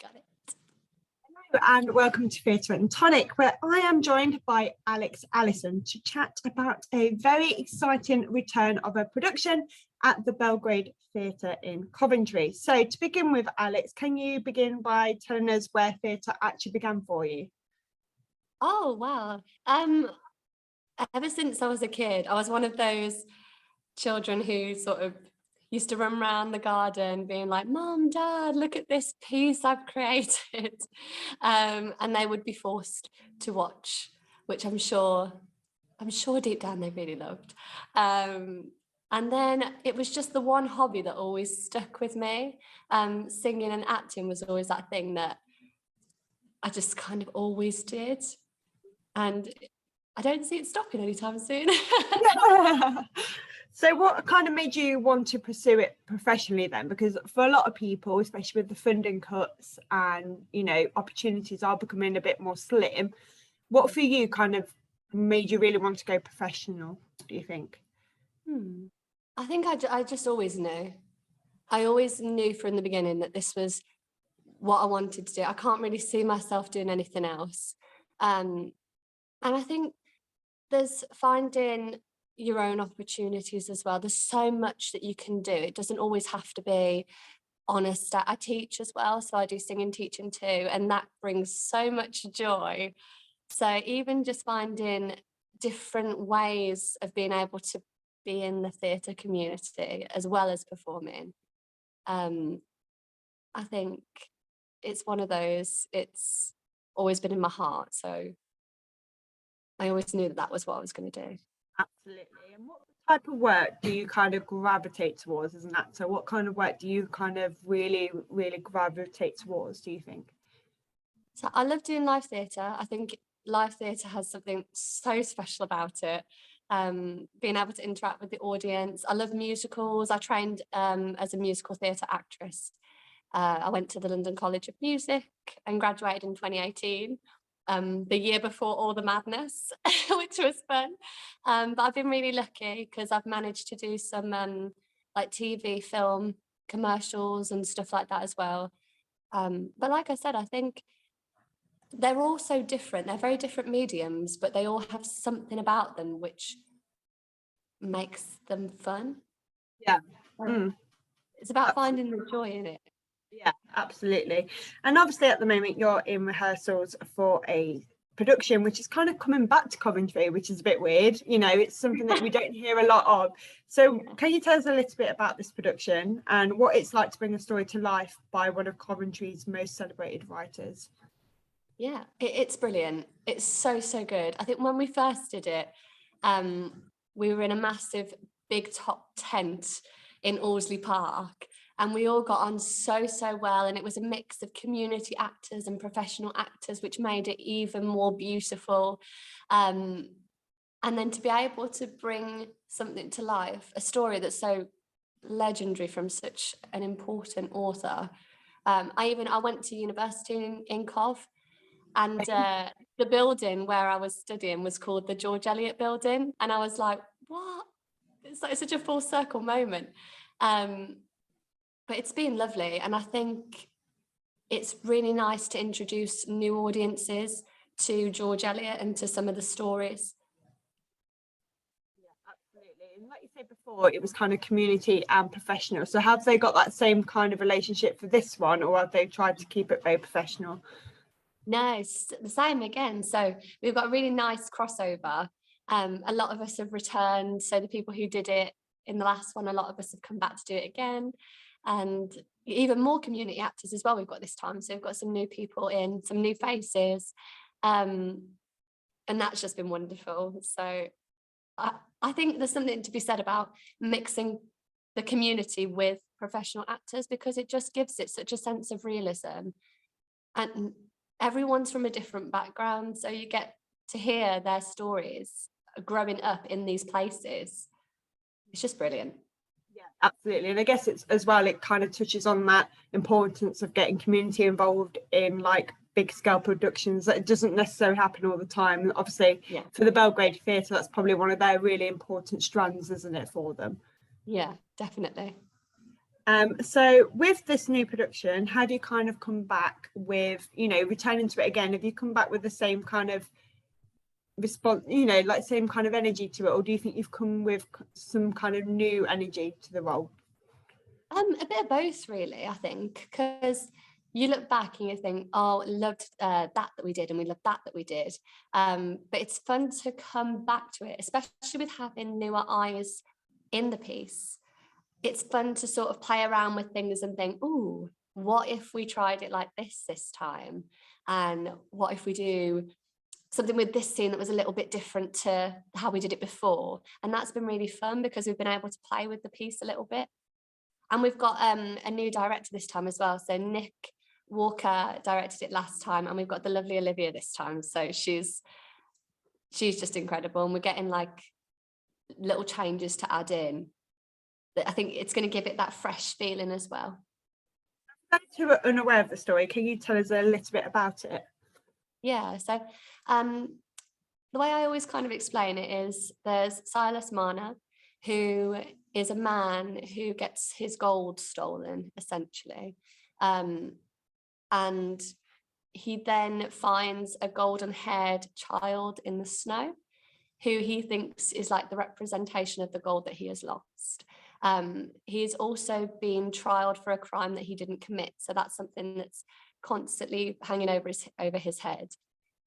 Got it. Hello and welcome to Theatre and Tonic, where I am joined by Alex Allison to chat about a very exciting return of a production at the Belgrade Theatre in Coventry. So to begin with, Alex, can you begin by telling us where theatre actually began for you? Oh, wow. Ever since I was a kid, I was one of those children who sort of used to run around the garden being like, Mom, Dad, look at this piece I've created. And they would be forced to watch, which I'm sure deep down they really loved. And then it was just the one hobby that always stuck with me. Singing and acting was always that thing that I just kind of always did. And I don't see it stopping anytime soon. So what kind of made you want to pursue it professionally then? Because for a lot of people, especially with the funding cuts and, you know, opportunities are becoming a bit more slim, what for you kind of made you really want to go professional, do you think? I think I just always knew. I always knew from the beginning that this was what I wanted to do. I can't really see myself doing anything else. And I think there's finding your own opportunities as well. There's so much that you can do. It doesn't always have to be on a stage. I teach as well, so I do singing teaching too, and that brings so much joy. So even just finding different ways of being able to be in the theatre community as well as performing, I think it's one of those, it's always been in my heart, so I always knew that that was what I was going to do. Absolutely. And what type of work do you kind of gravitate towards as an actor? What kind of work do you kind of really gravitate towards, do you think? So I love doing live theatre. I think live theatre has something so special about it. Being able to interact with the audience. I love musicals. I trained as a musical theatre actress. I went to the London College of Music and graduated in 2018. The year before all the madness, which was fun. But I've been really lucky because I've managed to do some like TV, film, commercials and stuff like that as well. But like I said, I think they're all so different. They're very different mediums, but they all have something about them which makes them fun. Yeah. It's about finding the joy in it. Yeah, absolutely. And obviously at the moment you're in rehearsals for a production which is kind of coming back to Coventry, which is a bit weird. You know, it's something that we don't hear a lot of. So can you tell us a little bit about this production and what it's like to bring a story to life by one of Coventry's most celebrated writers? Yeah, it's brilliant. It's so good. I think when we first did it, we were in a massive big top tent in Allesley Park. And we all got on so well, and it was a mix of community actors and professional actors, which made it even more beautiful. And then to be able to bring something to life, a story that's so legendary from such an important author. I went to university in Cov, and the building where I was studying was called the 𝗘𝗺 building, and I was like, what? It's like such a full circle moment. But it's been lovely, and I think it's really nice to introduce new audiences to George Eliot and to some of the stories. Yeah, absolutely. And like you said before, it was kind of community and professional. So have they got that same kind of relationship for this one, or have they tried to keep it very professional? No, it's the same again. So we've got a really nice crossover. A lot of us have returned. So the people who did it in the last one, a lot of us have come back to do it again. And even more community actors as well we've got this time, so we've got some new people in, some new faces, and that's just been wonderful. So I think there's something to be said about mixing the community with professional actors, because it just gives it such a sense of realism, and everyone's from a different background, so you get to hear their stories growing up in these places. It's just brilliant. Yeah, absolutely. And I guess it's as well, it kind of touches on that importance of getting community involved in like big scale productions. That it doesn't necessarily happen all the time. Obviously, yeah, for the Belgrade Theatre, that's probably one of their really important strands, isn't it, for them? Yeah, definitely. So with this new production, how do you kind of come back with, returning to it again? Have you come back with the same kind of response, like same kind of energy to it, or do you think you've come with some kind of new energy to the role? A bit of both, really, I think, because you look back and you think, oh, loved that we did, and we loved that we did. But it's fun to come back to it, especially with having newer eyes in the piece. It's fun to sort of play around with things and think, oh, what if we tried it like this time? And what if we do something with this scene that was a little bit different to how we did it before? And that's been really fun because we've been able to play with the piece a little bit. And we've got a new director this time as well. So Nick Walker directed it last time, and we've got the lovely Olivia this time. So she's just incredible. And we're getting like little changes to add in that I think it's going to give it that fresh feeling as well. For those who are unaware of the story, can you tell us a little bit about it? Yeah, so the way I always kind of explain it is there's Silas Marner, who is a man who gets his gold stolen, essentially. And he then finds a golden-haired child in the snow, who he thinks is like the representation of the gold that he has lost. He's also been trialed for a crime that he didn't commit. So that's something that's constantly hanging over his head.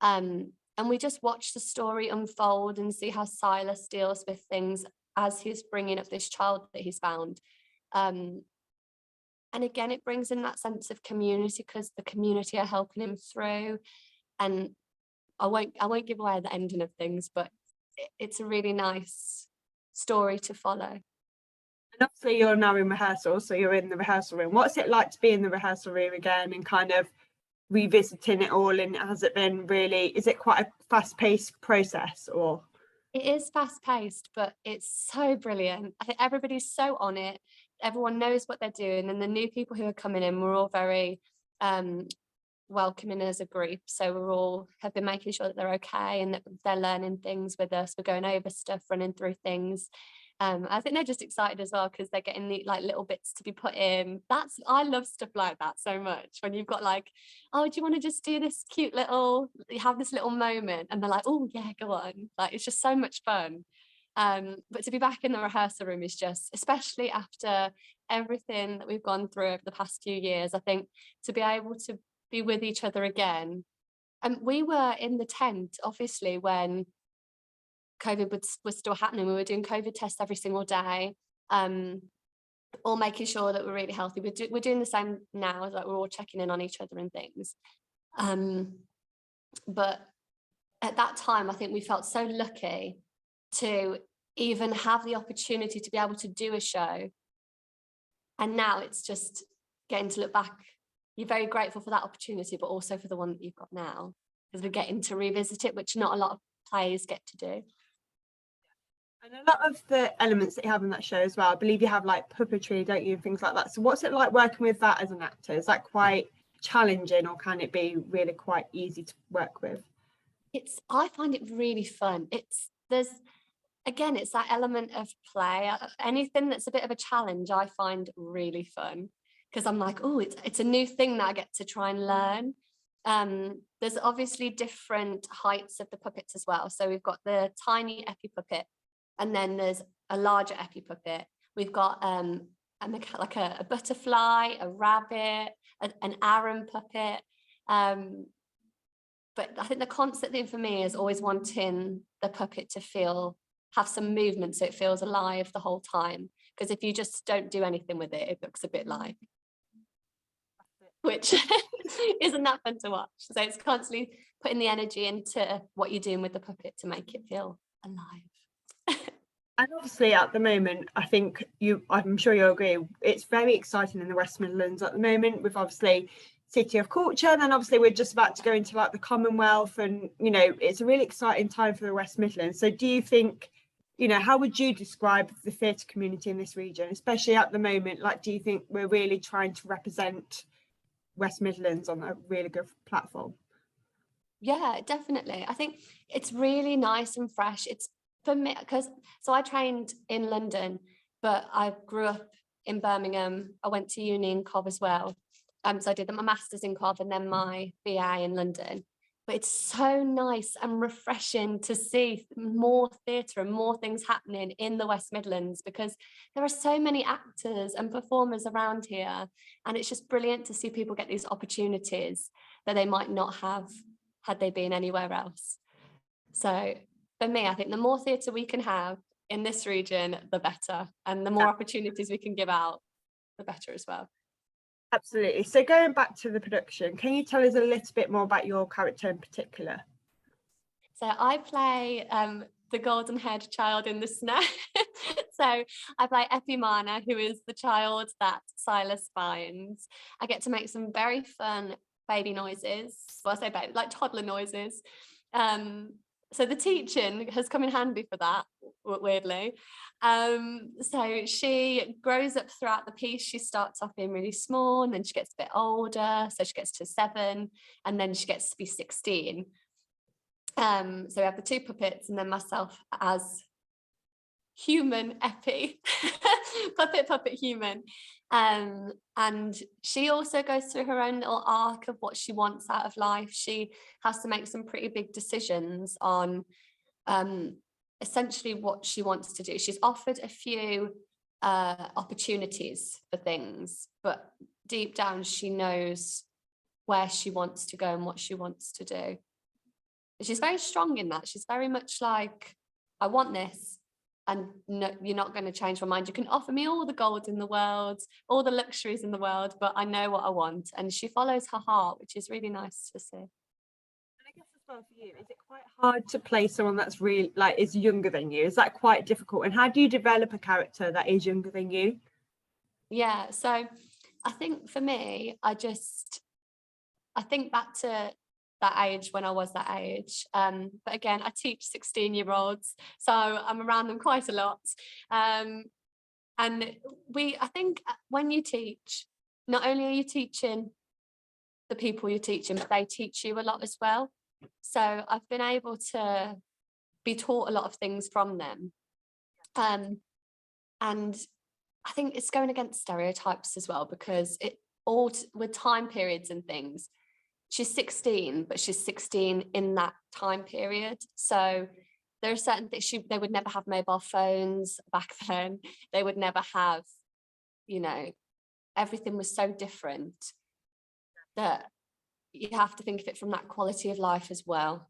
And we just watch the story unfold and see how Silas deals with things as he's bringing up this child that he's found. And again, it brings in that sense of community because the community are helping him through. And I won't give away the ending of things, but it's a really nice story to follow. And obviously you're now in rehearsal, so you're in the rehearsal room. What's it like to be in the rehearsal room again and kind of revisiting it all? And has it been really, is it quite a fast-paced process, or? It is fast-paced, but it's so brilliant. I think everybody's so on it. Everyone knows what they're doing, and the new people who are coming in, we're all very welcoming as a group. So we all have been making sure that they're okay and that they're learning things with us. We're going over stuff, running through things. I think they're just excited as well because they're getting the like little bits to be put in. I love stuff like that so much, when you've got like, oh, do you want to just do this cute little, you have this little moment, and they're like, oh yeah, go on. Like, it's just so much fun. But to be back in the rehearsal room is just, especially after everything that we've gone through over the past few years, I think to be able to be with each other again. And we were in the tent, obviously, when COVID was still happening. We were doing COVID tests every single day, all making sure that we're really healthy. We're doing the same now, like we're all checking in on each other and things. But at that time, I think we felt so lucky to even have the opportunity to be able to do a show. And now it's just getting to look back. You're very grateful for that opportunity, but also for the one that you've got now, because we're getting to revisit it, which not a lot of players get to do. And a lot of the elements that you have in that show as well, I believe you have like puppetry, don't you, and things like that. So what's it like working with that as an actor? Is that quite challenging, or can it be really quite easy to work with? I find it really fun. It's that element of play. Anything that's a bit of a challenge, I find really fun, because I'm like, oh, it's a new thing that I get to try and learn. There's obviously different heights of the puppets as well. So we've got the tiny epi puppet, and then there's a larger epi puppet. We've got like a butterfly, a rabbit, an Aran puppet. But I think the constant thing for me is always wanting the puppet to have some movement, so it feels alive the whole time. Because if you just don't do anything with it, it looks a bit like, which isn't that fun to watch. So it's constantly putting the energy into what you're doing with the puppet to make it feel alive. And obviously at the moment, I think I'm sure you'll agree, it's very exciting in the West Midlands at the moment, with obviously City of Culture, and then obviously we're just about to go into like the Commonwealth, and it's a really exciting time for the West Midlands. So do you think, how would you describe the theatre community in this region, especially at the moment? Like, do you think we're really trying to represent West Midlands on a really good platform? Yeah, definitely. I think it's really nice and fresh. It's for me, because I trained in London, but I grew up in Birmingham. I went to uni in Cov as well. So I did my master's in Cov and then my BA in London. But it's so nice and refreshing to see more theatre and more things happening in the West Midlands, because there are so many actors and performers around here, and it's just brilliant to see people get these opportunities that they might not have had they been anywhere else. So for me, I think the more theatre we can have in this region, the better, and the more opportunities we can give out, the better as well. Absolutely. So going back to the production, can you tell us a little bit more about your character in particular? So I play the golden-haired child in the snow. So I play 𝗘𝗺𝗶𝗹, who is the child that Silas finds. I get to make some very fun baby noises. Well, I say baby, like toddler noises. So the teaching has come in handy for that, weirdly. So she grows up throughout the piece. She starts off being really small, and then she gets a bit older. So she gets to 7, and then she gets to be 16. So we have the 2 puppets, and then myself as human 𝗘𝗺𝗶𝗹, puppet human. And she also goes through her own little arc of what she wants out of life. She has to make some pretty big decisions on essentially what she wants to do. She's offered a few opportunities for things, but deep down she knows where she wants to go and what she wants to do. She's very strong in that. She's very much like, I want this, and no, you're not going to change my mind. You can offer me all the gold in the world, all the luxuries in the world, but I know what I want. And she follows her heart, which is really nice to see. And I guess as well for you, is it quite hard to play someone that's really like is younger than you? Is that quite difficult? And how do you develop a character that is younger than you? Yeah, so I think for me, I think back to that age when I was that age. But again, I teach 16-year-olds, so I'm around them quite a lot. And I think when you teach, not only are you teaching the people you're teaching, but they teach you a lot as well. So I've been able to be taught a lot of things from them. And I think it's going against stereotypes as well, because it all with time periods and things. She's 16, but she's 16 in that time period. So there are certain things they would never have mobile phones back then. They would never have, everything was so different that you have to think of it from that quality of life as well,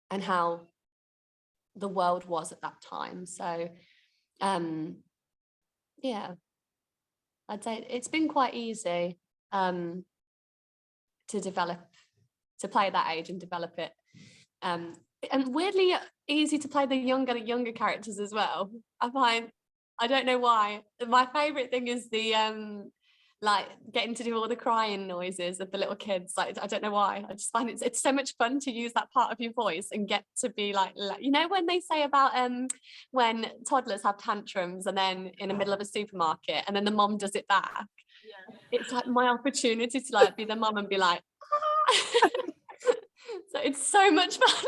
and how the world was at that time. So, yeah, I'd say it's been quite easy to play that age and develop it, and weirdly easy to play the younger characters as well. I find, I don't know why, my favorite thing is the like getting to do all the crying noises of the little kids. Like, I don't know why, I just find it's so much fun to use that part of your voice and get to be like when they say about when toddlers have tantrums and then in the middle of a supermarket and then the mom does it back. Yeah. It's like my opportunity to like be the mom and be like, ah! So it's so much fun.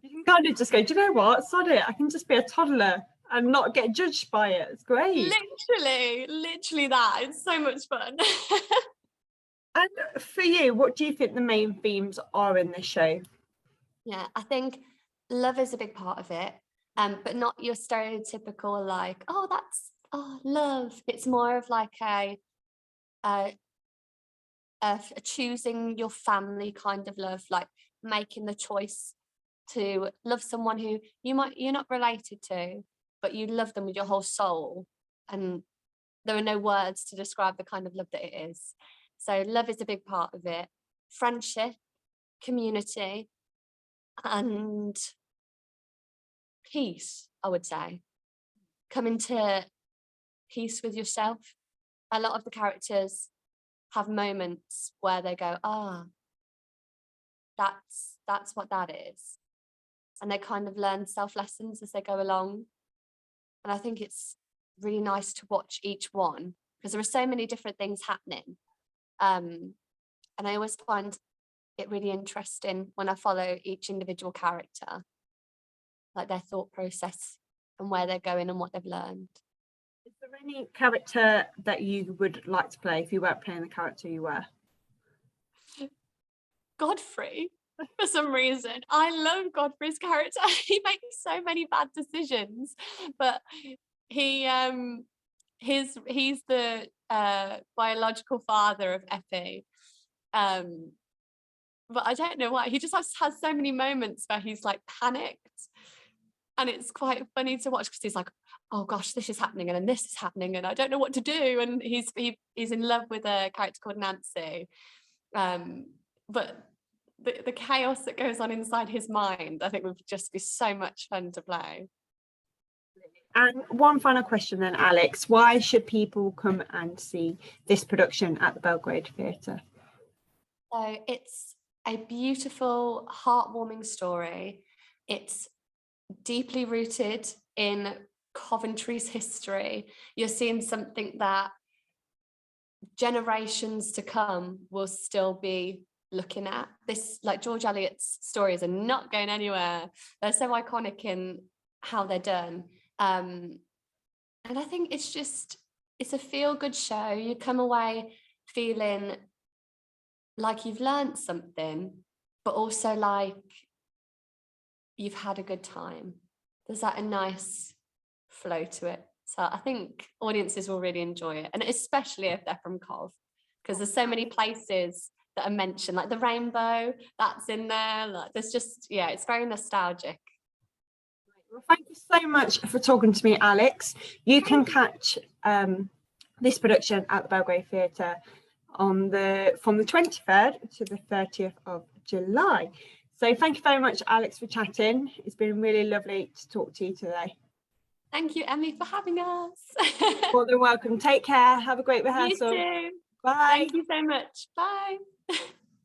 You can kind of just go, do you know what? Sod it. I can just be a toddler and not get judged by it. It's great. Literally that. It's so much fun. And for you, what do you think the main themes are in this show? Yeah, I think love is a big part of it, but not your stereotypical like, that's love. It's more of like a choosing your family kind of love, like making the choice to love someone who you're not related to, but you love them with your whole soul, and there are no words to describe the kind of love that it is. So love is a big part of it. Friendship, community, and peace, I would say. Coming to peace with yourself. A lot of the characters have moments where they go, that's what that is. And they kind of learn self lessons as they go along. And I think it's really nice to watch each one, because there are so many different things happening. And I always find it really interesting when I follow each individual character, like their thought process and where they're going and what they've learned. Is there any character that you would like to play if you weren't playing the character you were? Godfrey, for some reason. I love Godfrey's character. He makes so many bad decisions, but he's the biological father of 𝗘𝗺. But I don't know why. He just has so many moments where he's like panicked. And it's quite funny to watch because he's like, oh gosh, this is happening and then this is happening and I don't know what to do. And he's in love with a character called Nancy. But the chaos that goes on inside his mind, I think would just be so much fun to play. And one final question then, Alex. Why should people come and see this production at the Belgrade Theatre? So it's a beautiful, heartwarming story. It's deeply rooted in Coventry's history. You're seeing something that generations to come will still be looking at. This, like George Eliot's stories are not going anywhere. They're so iconic in how they're done. And I think it's a feel-good show. You come away feeling like you've learned something, but also like you've had a good time. There's that a nice flow to it. So I think audiences will really enjoy it, and especially if they're from Cov, because there's so many places that are mentioned, like the rainbow that's in there. Like there's just, yeah, it's very nostalgic. Well, thank you so much for talking to me, Alex. You can catch this production at the Belgrade Theatre from the 23rd to the 30th of July. So thank you very much, Alex, for chatting. It's been really lovely to talk to you today. Thank you, Emily, for having us. More than welcome. Take care. Have a great rehearsal. You too. Bye. Thank you so much. Bye.